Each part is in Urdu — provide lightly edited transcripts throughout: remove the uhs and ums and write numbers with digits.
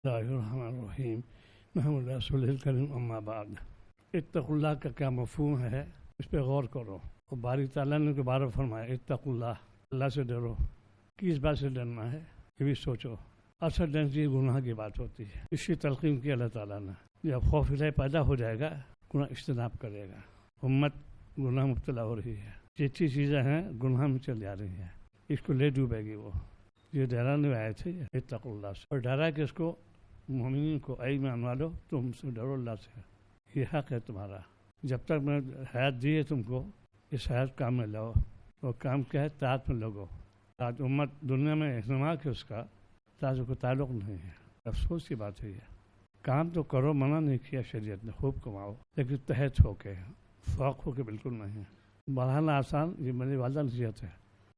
اللہ الرحمن الرحیم محمد رسول الکریم اما بعد۔ اتقوا اللہ کا کیا مفہوم ہے، اس پہ غور کرو۔ اور باری تعالیٰ نے دوبارہ فرمایا اتقوا اللہ، اللہ سے ڈرو۔ کس بات سے ڈرنا ہے یہ بھی سوچو۔ اصل ڈر یہ گناہ کی بات ہوتی ہے، اس کی تلقین کی اللہ تعالیٰ نے۔ جب خوف الہی پیدا ہو جائے گا گناہ اجتناب کرے گا۔ امت گناہ مبتلا ہو رہی ہے، جتنی چیزیں ہیں گناہ میں چل جا رہی ہیں، اس کو لے ڈوبے گی وہ۔ یہ ڈرانے آئے تھے اتقوا اللہ سے، اور ڈرا کہ اس کو مومنین کو، اے ایمان والو تم سے ڈرو اللہ سے، یہ حق ہے تمہارا۔ جب تک میں حیات دی ہے تم کو، اس حیات کام میں لاؤ، اور کام کیا ہے؟ طاعت میں لگو۔ آج امت دنیا میں اہتمام ہے اس کا، تاج کو تعلق نہیں ہے۔ افسوس کی بات ہے یہ۔ کام تو کرو، منع نہیں کیا شریعت نے، خوب کماؤ، لیکن تحت ہو کے، فوق ہو کے بالکل نہیں۔ بڑھانا آسان، یہ میری والدہ نصیحت ہے،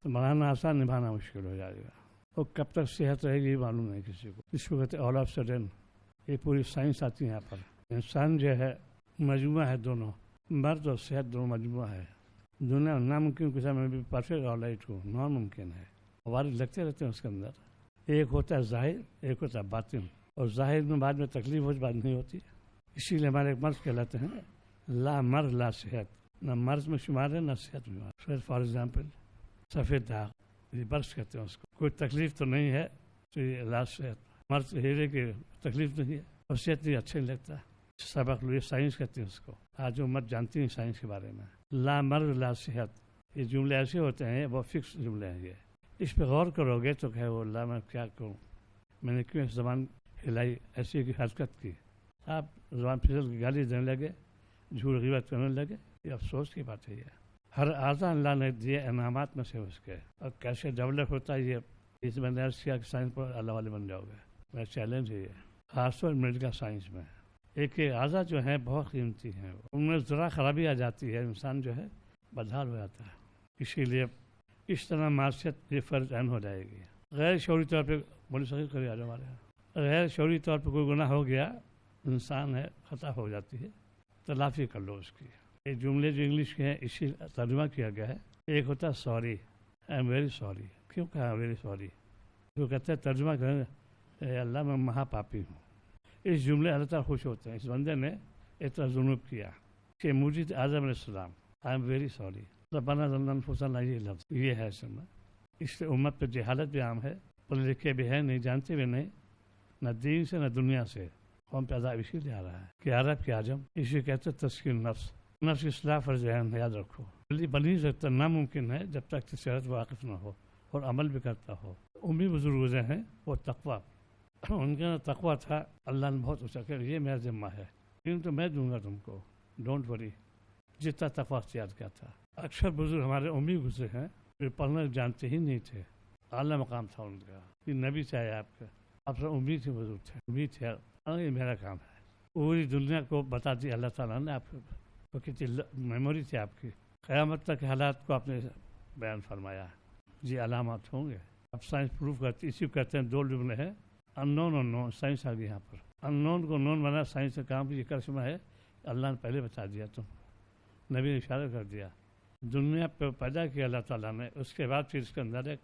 تو بڑھانا آسان، نبھانا مشکل ہو جائے گا۔ اور کب تک صحت رہے گی معلوم نہیں کسی کو۔ اس کو کہتے ہیں آل آف سڈن، یہ پوری سائنس آتی ہے یہاں پر۔ انسان جو ہے مجموعہ ہے، دونوں مرد اور صحت دونوں مجموعہ ہے۔ دنیا ناممکن کچھ میں بھی پرفیکٹ آل رائٹ ہوں، ناممکن ہے، وارد لگتے رہتے ہیں اس کے اندر۔ ایک ہوتا ہے ظاہر، ایک ہوتا ہے باطن، اور ظاہر میں بعد میں تکلیف ہو بات نہیں ہوتی، اسی لیے ہمارے ایک مرض کہلاتے ہیں لا مرض لا صحت، نہ مرض میں شمار ہے نہ صحت میں۔ فار ایگزامپل سفید داغ، یہ برس کہتے ہیں اس کو، کوئی تکلیف تو نہیں ہے تو یہ لا صحت۔ مرض ہیرے کی تکلیف نہیں ہے اور صحت نہیں، اچھا نہیں لگتا، سبق لو، یہ سائنس کہتے ہیں اس کو۔ آج امت جانتی ہیں سائنس کے بارے میں۔ لا مرض لا صحت، یہ جملے ایسے ہوتے ہیں، وہ فکس جملے ہیں یہ۔ اس پہ غور کرو گے تو کہ وہ اللہ میں کیا کروں، میں نے کیوں زبان ہلائی، ایسی کی حرکت کی، آپ زبان پھسل کی گالی دینے لگے، جھوٹ غیبت کرنے لگے، یہ افسوس کی بات ہے۔ یہ ہر اعضا اللہ نے دیے انعامات میں سے اس کے، اور کیسے ڈیولپ ہوتا ہے یہ اس میں نے عرض کیا کہ سائنس پر اللہ والے بن جاؤ گے، میرا چیلنج ہے یہ، خاص طور میڈیکل سائنس میں۔ ایک اعضا جو ہیں بہت قیمتی ہیں، ان میں ذرا خرابی آ جاتی ہے، انسان جو ہے بدحال ہو جاتا ہے۔ اسی لیے اس طرح معاشیت یہ فرض عین ہو جائے گی۔ غیر شعوری طور پہ بولی صحیح کرے آ ہمارے یہاں، غیر شعوری طور پہ کوئی گناہ ہو گیا، انسان ہے، خطا ہو جاتی ہے، تلافی کر لو اس کی۔ یہ جملے جو انگلش کے ہیں اسی ترجمہ کیا گیا ہے۔ ایک ہوتا ہے sorry, I am very sorry. کیوں کہا ویری سوری؟ جو کہتے ہیں ترجمہ کریں اے اللہ میں مہا پاپی ہوں، اس جملے اللہ تعالیٰ خوش ہوتے ہیں، اس بندے نے اتنا ذنوب کیا کہ مجھے اعظم علیہ السلام آئی ایم ویری سوری، ربنا ظلمنا انفسنا، یہ لفظ یہ ہے سننا۔ اس سے امت پہ جہالت بھی عام ہے، پڑھے لکھے بھی ہیں، نہیں جانتے بھی نہیں، نہ دین سے نہ دنیا سے۔ قوم پہ عذاب اسی لیے آ رہا ہے کہ عرب کے عجم، اسی کہتے ہیں تسکین نفس، نفس اصلاح فرض عین، یاد رکھو۔ جلدی بن نہیں سکتا، ناممکن ہے جب تک صحت واقف نہ ہو اور عمل بھی کرتا ہو۔ امی بزرگ گزرے ہیں وہ تقویٰ، ان کا تقویٰ تھا، اللہ نے بہت اونچا کیا، یہ میرا ذمہ ہے، لیکن تو میں دوں گا تم کو، ڈونٹ وری، جتنا تقویٰ اختیار کیا تھا۔ اکثر بزرگ ہمارے امی گزرے ہیں، جو پڑھنا جانتے ہی نہیں تھے، اعلیٰ مقام تھا ان کا، یہ نبی چاہے آپ کا، آپ سے امید تھے، بزرگ تھے، امید تھے، یہ میرا کام ہے۔ پوری دنیا کو بتا دی اللہ تعالیٰ نے، آپ کو کتنی میموری تھی آپ کی، قیامت تک حالات کو آپ نے بیان فرمایا، یہ علامات ہوں گے۔ اب سائنس پروف کرتی، اسی کو کہتے ہیں دو جملے ہیں، ان نون اور نون، سائنس آ گئی یہاں پر، ان نون کو نون بنا، سائنس کا کام یہ کرشمہ ہے، اللہ نے پہلے بتا دیا، تم نبی نے اشارہ کر دیا، دنیا پہ پیدا کیا اللہ تعالیٰ نے، اس کے بعد پھر اس کے اندر ایک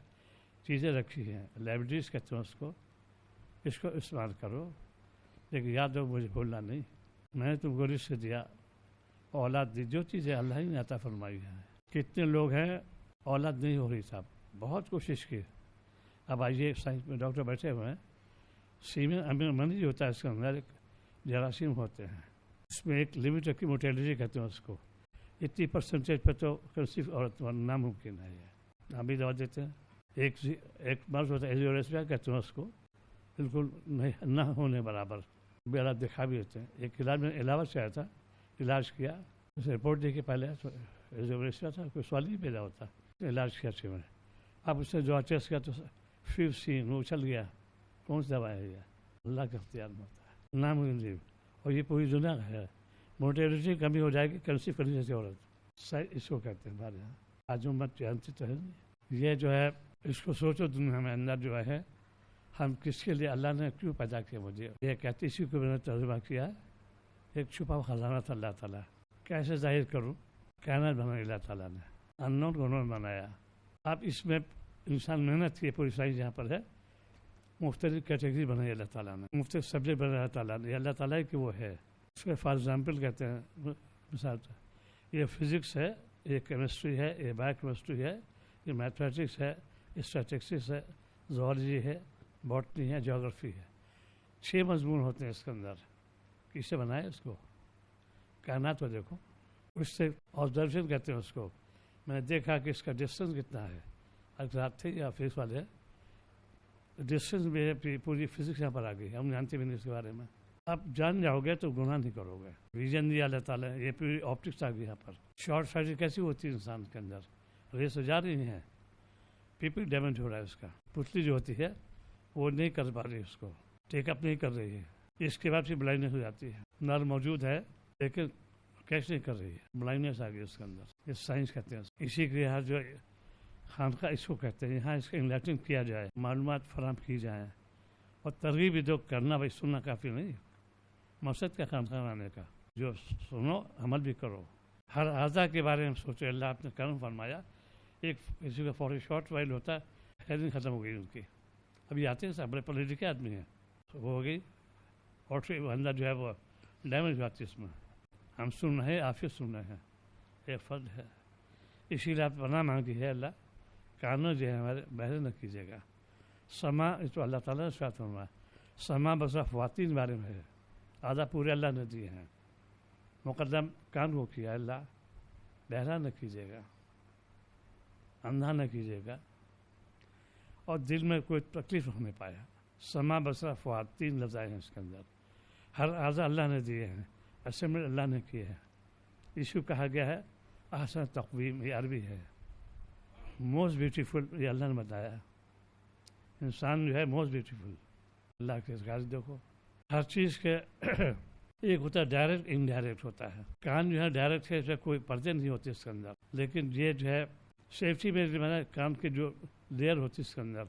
چیزیں رکھی ہیں، لائبریریز کہتے ہیں اس کو استعمال کرو، لیکن یاد ہو مجھے بھولنا نہیں، میں نے تم کو رزق دیا، اولاد دی، جو چیزیں اللہ ہی نے عطا فرمائی ہے۔ کتنے لوگ ہیں اولاد نہیں ہو رہی صاحب، بہت کوشش کی، اب آئیے سائنس میں ڈاکٹر بیٹھے ہوئے ہیں، سیمن امین منی ہوتا ہے، اس کے اندر ایک جراثیم ہوتے ہیں، اس میں ایک لمٹ رکھی، موٹیلٹی کہتے ہیں اس کو، اتنی پرسنٹیج پہ تو کنسیو عورت ناممکن ہے، یہ ہم بھی دوا دیتے ہیں۔ ایک مرض ہوتا ہے ایزیوریسیا کہتے ہیں اس کو، بالکل نہ ہونے برابر، بے دکھا بھی ہوتے ہیں۔ ایک علاج میں علاوہ سے آیا تھا، علاج کیا، اسے رپورٹ دے کے پہلے ایزیوریسیا تھا، کوئی سوال نہیں پیدا ہوتا، علاج کیا اچھے میں، اب اس سے جو ٹیسٹ کیا تو 15 وہ چل گیا، کون سی دوا ہے یہ؟ اللہ کے اختیار میں ہوتا ہے، ناممکن، اور یہ پوری دنیا کا ہے۔ موٹیلٹی کمی ہو جائے گی، کنسیو کرنی چاہیے عورت، اس کو کہتے ہیں ہمارے یہاں، آج امت جانتی تو ہے نہیں۔ یہ جو ہے اس کو سوچو، دنیا میں اندر جو ہے ہم کس کے لیے، اللہ نے کیوں پیدا کیا مجھے، یہ کہتے اسی کو میں نے ترجمہ کیا ہے، ایک چھپا ہوا خزانہ تھا اللہ تعالیٰ، کیسے ظاہر کروں، کائنات بنائی اللہ تعالیٰ نے، ان نون کو نون بنایا۔ اب اس میں انسان محنت کی، پوری سائنس یہاں پر ہے، مختلف کیٹیگری بنائی اللہ تعالیٰ نے، مختلف سبجیکٹ بنایا اللہ تعالیٰ نے، یہ اللہ تعالیٰ کی وہ ہے. اس کے فار ایگزامپل کہتے ہیں مثال یہ فزکس ہے، یہ کیمسٹری ہے، یہ بایو کیمسٹری ہے، یہ میتھمیٹکس ہے، اسٹیٹسٹکس ہے، زوالوجی ہے، باٹنی ہے، جیوگرفی ہے. 6 مضمون ہوتے ہیں اس کے اندر. کس سے بنائے اس کو؟ کائنات کو دیکھو، اس سے آبزرویشن کہتے ہیں اس کو. میں نے دیکھا کہ اس کا ڈسٹینس کتنا ہے. اگر آپ تھے یا فزکس والے ڈسٹینس میں پوری فزکس یہاں پر آ گئی، ہم جانتے بھی نہیں اس کے بارے میں. آپ جان جاؤ گے تو گناہ نہیں کرو گے. ویژن دیا اللہ تعالیٰ نے، یہ پوری آپٹکس آ گئی یہاں پر. شارٹ سائٹ کیسی ہوتی ہے انسان کے اندر، ریس ہو جا رہی ہیں، پیپل ڈیمیج ہو رہا ہے اس کا. پتلی جو ہوتی ہے وہ نہیں کر پا رہی، اس کو ٹیک اپ نہیں کر رہی ہے. اس کے بعد پھر بلائنڈنس ہو جاتی ہے. نر موجود ہے لیکن کیش نہیں کر رہی ہے، بلائنڈنس آ گئی اس کے اندر. یہ سائنس کہتے ہیں. اسی کے لحاظ جو خانقاہ اس کو کہتے ہیں، یہاں اس کا انلائٹنگ کیا جائے، معلومات فراہم کی جائیں اور ترغیب بھی دو. کرنا بھائی سننا کافی نہیں، مقصد کا خانقاہ بنانے کا جو سنو عمل بھی کرو. ہر اعضاء کے بارے میں سوچو. اللہ آپ نے کرم فرمایا. ایک کسی کا فوری شارٹ وائل ہوتا ہے، خیریں ختم ہو گئی ان کی. ابھی آتے ہیں سب بڑے پولیٹیکل آدمی ہیں، وہ ہو گئی اور اندر جو ہے وہ ڈیمیج ہوتی ہے. اس میں ہم سن رہے ہیں، آپ ہی سن رہے ہیں، ایک فرد ہے. اسی لیے آپ پناہ مانگی ہے اللہ، کانوں جو ہے ہمارے بہرے نہ کیجیے گا. سما تو اللہ تعالیٰ نے ساتھ فرمایا. سما بسا خواتین بارے میں ہے، آدھا پورے اللہ نے دیے ہیں. مقدم کان کو کیا اللہ، بہرا نہ کیجیے گا، اندھا نہ کیجیے گا، اور دل میں کوئی تکلیف نہ پایا. سما بسا خواتین لفظ آئے ہیں اس کے اندر. ہر اعضاء اللہ نے دیے ہیں، اسمبل اللہ نے کیے ہیں. ایشو کہا گیا ہے احسن تقویم، یہ عربی ہے. موسٹ بیوٹیفل یہ اللہ نے بتایا. انسان جو ہے موسٹ بیوٹیفل اللہ کے غاز. دیکھو ہر چیز کے ایک ہوتا ہے ڈائریکٹ، انڈائریکٹ ہوتا ہے. کان جو ہے ڈائریکٹ ہے، کوئی پردے نہیں ہوتے اس کے اندر. لیکن یہ جو ہے سیفٹی میں کان کی جو لیئر ہوتی ہے اس کے اندر،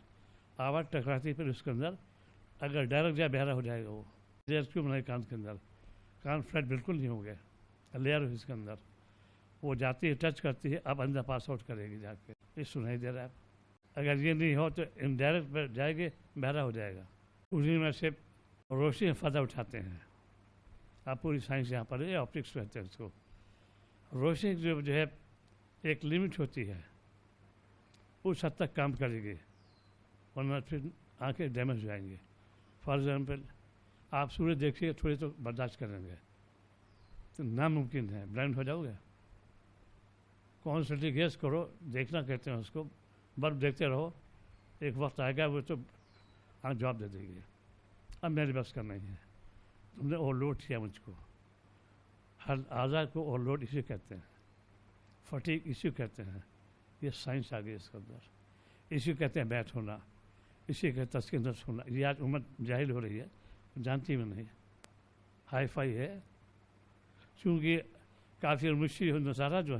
آواز ٹکراتی پھر اس کے اندر اگر ڈائریکٹ جائے بہرا ہو جائے گا. وہ لیئر کیوں بنائی کان کے اندر؟ کان فلیٹ بالکل نہیں ہو گیا، لیئر اس کے اندر وہ جاتی ہے، ٹچ کرتی ہے، اب اندر پاس آؤٹ کرے گی جا کے. یہ سنائی دے رہا ہے. اگر یہ نہیں ہو تو انڈائریکٹ پہ جائے گی، بہرا ہو جائے گا. انہیں میں سے روشنی فائدہ اٹھاتے ہیں. آپ پوری سائنس یہاں پر ہے، آپٹکس کہتے ہیں اس کو. روشنی جو ہے ایک لمٹ ہوتی ہے، اس حد تک کام کرے گی، ورنہ پھر آنکھیں ڈیمیج ہو جائیں گی. فار ایگزامپل آپ سورج دیکھیے تھوڑی تو برداشت کریں گے، تو ناممکن ہے، بلائنڈ ہو جاؤ گے. کانسنٹریٹ گیس کرو، دیکھنا کہتے ہیں اس کو، برف دیکھتے رہو، ایک وقت آئے گا وہ تو آنکھ جواب دے دے گی. اب میری بس کا نہیں ہے، تم نے اوور لوڈ کیا مجھ کو. ہر اعضاء کو اوور لوڈ اسی کہتے ہیں، فٹیگ اسی کہتے ہیں. یہ سائنس آ گئی اس کے اندر. اسی کہتے ہیں بیٹھ ہونا، اسی کہتے ہیں تسکین نفس ہونا. یہ آج امت جاہل ہو رہی ہے، جانتی بھی نہیں. ہائی فائی ہے، چونکہ کافی مشکل نصارہ جو ہے